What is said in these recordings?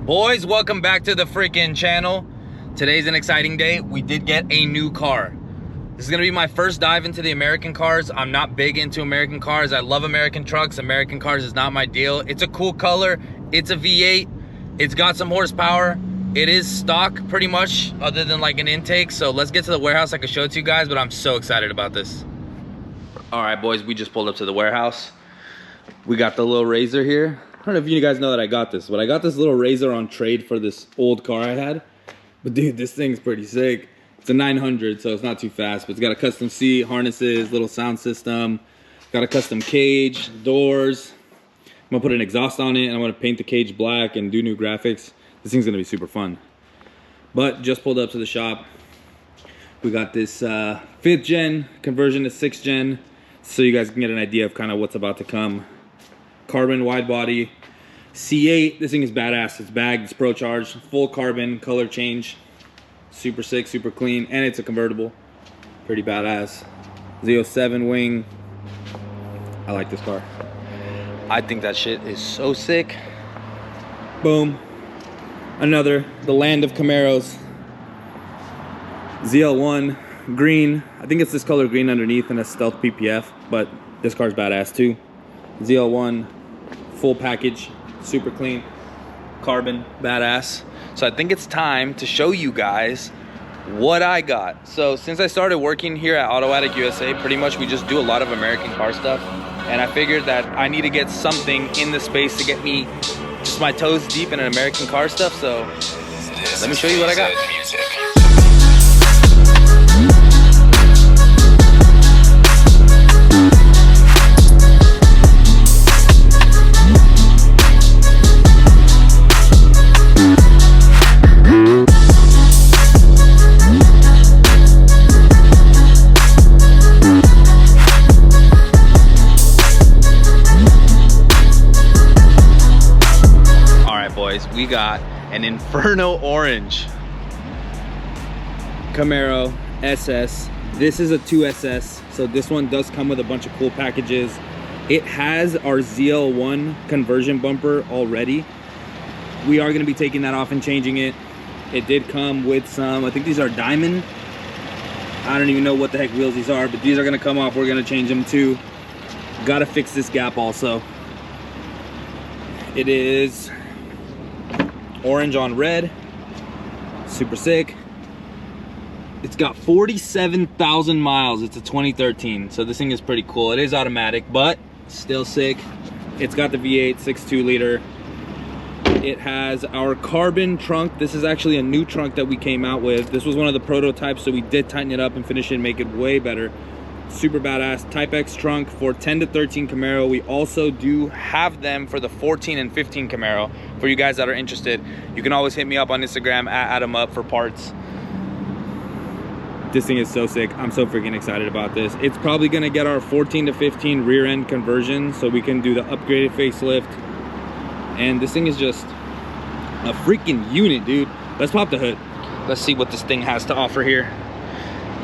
Boys, welcome back to the freaking channel. Today's an exciting day. We did get a new car. This is gonna be my first dive into the American cars. I'm not big into American cars. I love American trucks. American cars is not my deal. It's a cool color. It's a V8. It's got some horsepower. It is stock pretty much, other than like an intake. So let's get to the warehouse. I can show it to you guys, but I'm so excited about this. All right, boys, we just pulled up to the warehouse. We got the little Razor here. I don't know if you guys know that I got this, but I got this little Razor on trade for this old car I had. But dude, this thing's pretty sick. It's a 900, so it's not too fast, but it's got a custom seat, harnesses, little sound system, got a custom cage, doors. I'm gonna put an exhaust on it, and I'm gonna paint the cage black and do new graphics. This thing's gonna be super fun. But just pulled up to the shop. We got this 5th gen conversion to 6th gen, so you guys can get an idea of kind of what's about to come. Carbon wide body C8. This thing is badass. It's bagged, it's pro charged, full carbon, color change, super sick, super clean, and it's a convertible. Pretty badass. Z07 wing. I like this car. I think that shit is so sick. Boom. Another, the land of Camaros. ZL1 green. I think it's this color green underneath and a stealth PPF, but this car's badass too. ZL1 full package, super clean, carbon, badass. So I think it's time to show you guys what I got. So since I started working here at Auto Addict USA, pretty much we just do a lot of American car stuff, and I figured that I need to get something in the space to get me just my toes deep in an American car stuff. So let me show you what I got. We got an Inferno orange Camaro SS. This is a 2SS, so this one does come with a bunch of cool packages. It has our ZL1 conversion bumper already. We are going to be taking that off and changing it. It did come with some, I think these are diamond. I don't even know what the heck wheels these are, but these are going to come off. We're going to change them too. Got to fix this gap also. It is orange on red, super sick. It's got 47,000 miles. It's a 2013, so this thing is pretty cool. It is automatic, but still sick. It's got the V8 6.2 liter. It has our carbon trunk. This is actually a new trunk that we came out with. This was one of the prototypes, so we did tighten it up and finish it and make it way better. Super badass. Type X trunk for 10 to 13 Camaro. We also do have them for the 14 and 15 Camaro. For you guys that are interested, you can always hit me up on Instagram at AdamUp for parts. This thing is so sick. I'm so freaking excited about this. It's probably gonna get our 14 to 15 rear end conversion, so we can do the upgraded facelift. And this thing is just a freaking unit, dude. Let's pop the hood. Let's see what this thing has to offer here.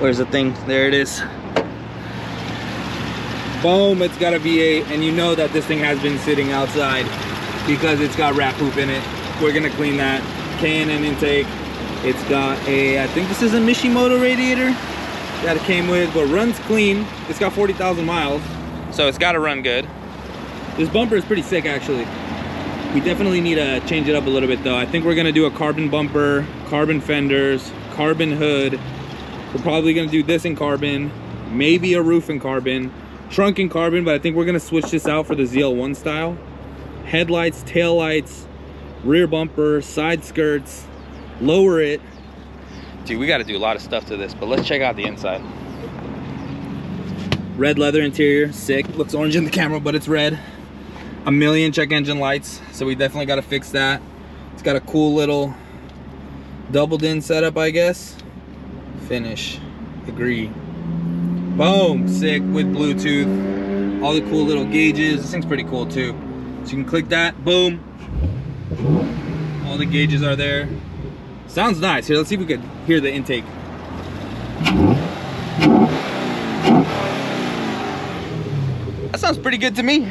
Where's the thing? There it is. Boom, it's got a V8, and you know that this thing has been sitting outside because it's got rat poop in it. We're gonna clean that. K&N intake. It's got a, I think this is a Mishimoto radiator that it came with, but runs clean. It's got 40,000 miles, so it's gotta run good. This bumper is pretty sick, actually. We definitely need to change it up a little bit though. I think we're gonna do a carbon bumper, carbon fenders, carbon hood. We're probably gonna do this in carbon, maybe a roof in carbon. Trunk in carbon, but I think we're gonna switch this out for the ZL1 style. Headlights, tail lights, rear bumper, side skirts, lower it. Dude, we gotta do a lot of stuff to this, but let's check out the inside. Red leather interior, sick. Looks orange in the camera, but it's red. A million check engine lights, so we definitely gotta fix that. It's got a cool little doubled in setup, I guess. Finish, agree. Boom, sick, with Bluetooth. All the cool little gauges. This thing's pretty cool too. So you can click that, boom. All the gauges are there. Sounds nice. Here, let's see if we can hear the intake. That sounds pretty good to me.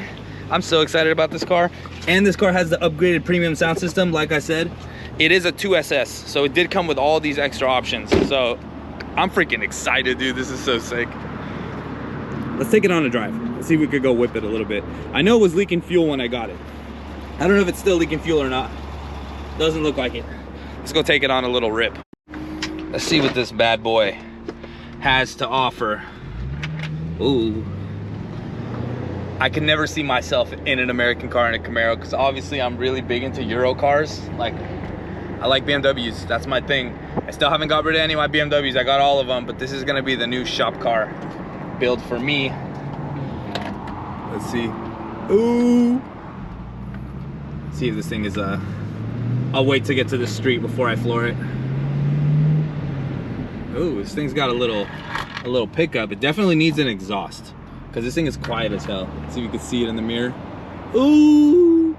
I'm so excited about this car. And this car has the upgraded premium sound system. Like I said, it is a 2SS, so it did come with all these extra options. So I'm freaking excited, dude. This is so sick. Let's take it on a drive. Let's see if we could go whip it a little bit. I know it was leaking fuel when I got it. I don't know if it's still leaking fuel or not. Doesn't look like it. Let's go take it on a little rip. Let's see what this bad boy has to offer. Ooh. I can never see myself in an American car in a Camaro because obviously I'm really big into Euro cars. Like, I like BMWs, that's my thing. I still haven't got rid of any of my BMWs. I got all of them, but this is gonna be the new shop car build for me. Let's see. Ooh. See if this thing is I'll wait to get to the street before I floor it. Ooh, this thing's got a little pickup. It definitely needs an exhaust because this thing is quiet as hell. See if you can see it in the mirror. Ooh.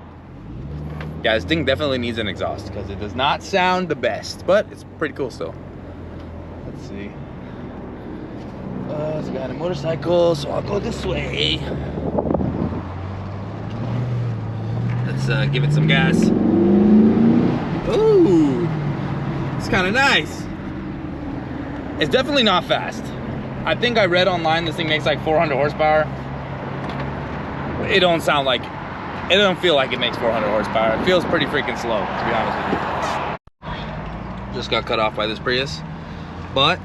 Yeah, this thing definitely needs an exhaust because it does not sound the best, but it's pretty cool still. Let's see. It's got a motorcycle, so I'll go this way. Let's give it some gas. Ooh, it's kind of nice. It's definitely not fast. I think I read online this thing makes like 400 horsepower. It don't sound like, it don't feel like it makes 400 horsepower. It feels pretty freaking slow, to be honest with you. Just got cut off by this Prius, but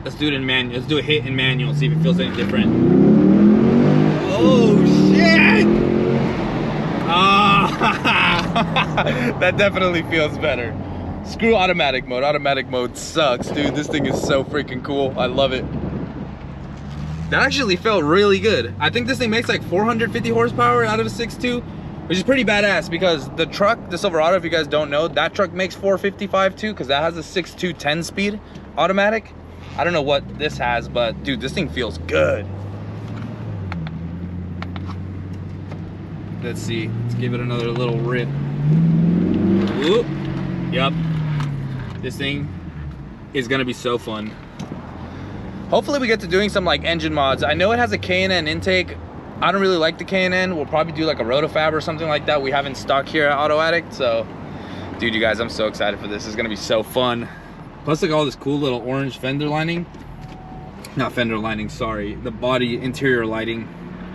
let's do it in manual. Let's do a hit in manual, see if it feels any different. Oh shit! Ah, that definitely feels better. Screw automatic mode. Automatic mode sucks, dude. This thing is so freaking cool. I love it. That actually felt really good. I think this thing makes like 450 horsepower out of a 6.2, which is pretty badass because the truck, the Silverado, if you guys don't know, that truck makes 455 too because that has a 6.2 10-speed automatic. I don't know what this has, but dude, this thing feels good. Let's see. Let's give it another little rip. Whoop. Yep. This thing is gonna be so fun. Hopefully we get to doing some like engine mods. I know it has a K&N intake. I don't really like the K&N. We'll probably do like a Rotofab or something like that. We have in stock here at Auto Addict. So, dude, you guys, I'm so excited for this. It's gonna be so fun. Plus, like all this cool little orange fender lining. Not fender lining, sorry. The body interior lighting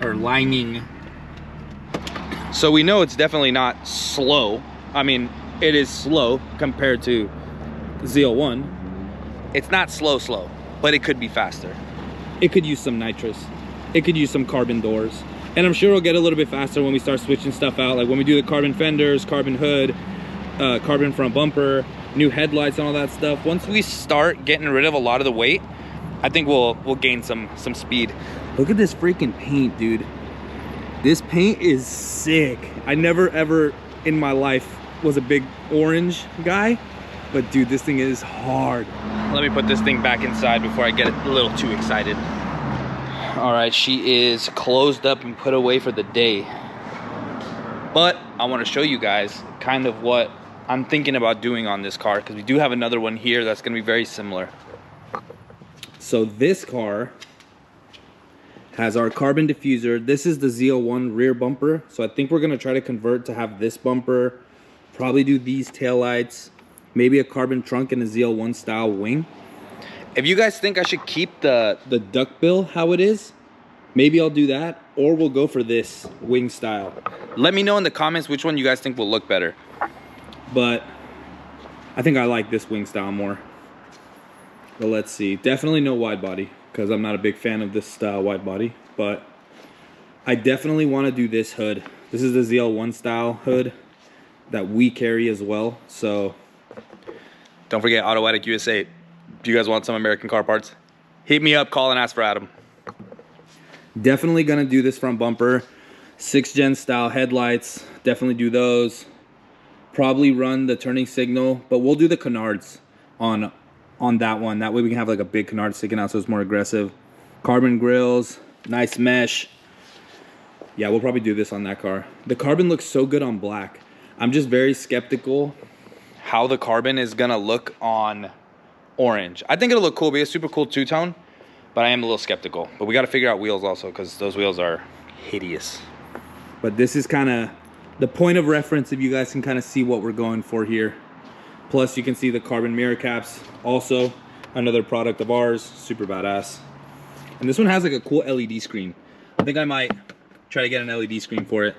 or lining. So we know it's definitely not slow. I mean, it is slow compared to ZL1. It's not slow, but it could be faster. It could use some nitrous. It could use some carbon doors. And I'm sure it'll get a little bit faster when we start switching stuff out. Like when we do the carbon fenders, carbon hood, carbon front bumper, new headlights and all that stuff. Once we start getting rid of a lot of the weight, I think we'll gain some speed. Look at this freaking paint, dude. This paint is sick. I never ever in my life was a big orange guy, but dude, this thing is hard. Let me put this thing back inside before I get a little too excited. All right, she is closed up and put away for the day. But I want to show you guys kind of what I'm thinking about doing on this car because we do have another one here that's going to be very similar. So this car has our carbon diffuser. This is the ZL1 rear bumper. So I think we're going to try to convert to have this bumper, probably do these taillights, maybe a carbon trunk and a ZL1 style wing. If you guys think I should keep the duckbill how it is, maybe I'll do that, or we'll go for this wing style. Let me know in the comments which one you guys think will look better. But I think I like this wing style more. But let's see. Definitely no wide body because I'm not a big fan of this style wide body. But I definitely want to do this hood. This is the ZL1 style hood that we carry as well. So don't forget Auto Addict USA. Do you guys want some American car parts? Hit me up, call and ask for Adam. Definitely gonna do this front bumper. 6th gen style headlights. Definitely do those. Probably run the turning signal, but we'll do the canards on that one. That way we can have like a big canard sticking out so it's more aggressive. Carbon grills, nice mesh. Yeah, we'll probably do this on that car. The carbon looks so good on black. I'm just very skeptical how the carbon is gonna look on orange. I think it'll look cool, be a super cool two-tone, but I am a little skeptical. But we gotta figure out wheels also because those wheels are hideous. But this is kind of the point of reference if you guys can kind of see what we're going for here. Plus you can see the carbon mirror caps, also another product of ours, super badass. And this one has like a cool LED screen. I think I might try to get an LED screen for it.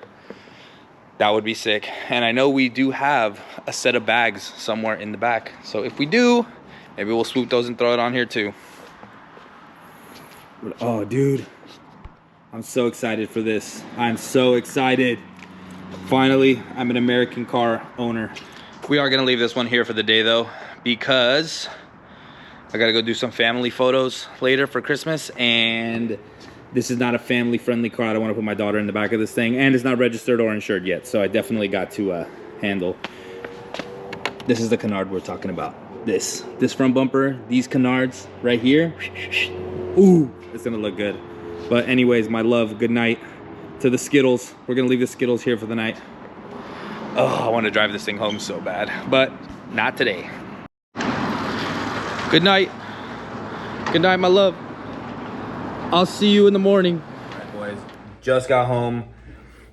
That would be sick. And I know we do have a set of bags somewhere in the back. So if we do, maybe we'll swoop those and throw it on here too. Oh, dude. I'm so excited for this. I'm so excited. Finally, I'm an American car owner. We are gonna leave this one here for the day though, because I gotta go do some family photos later for Christmas, and this is not a family friendly car. I don't wanna put my daughter in the back of this thing, and it's not registered or insured yet, so I definitely got to handle. This is the canard we're talking about. This front bumper, these canards right here. Ooh, it's gonna look good. But anyways, my love, good night to the Skittles. We're gonna leave the Skittles here for the night. Oh, I wanna drive this thing home so bad, but not today. Good night. Good night, my love. I'll see you in the morning. All right, boys, just got home.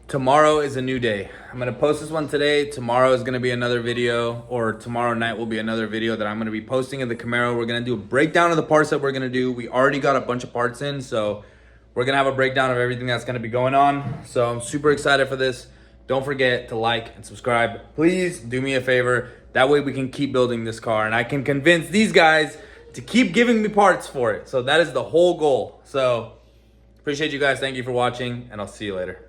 Tomorrow is a new day. I'm gonna post this one today. Tomorrow is gonna be another video, or tomorrow night will be another video that I'm gonna be posting of the Camaro. We're gonna do a breakdown of the parts that we're gonna do. We already got a bunch of parts in, so we're gonna have a breakdown of everything that's gonna be going on. So I'm super excited for this. Don't forget to like and subscribe. Please do me a favor. That way we can keep building this car and I can convince these guys to keep giving me parts for it. So that is the whole goal. So appreciate you guys. Thank you for watching, and I'll see you later.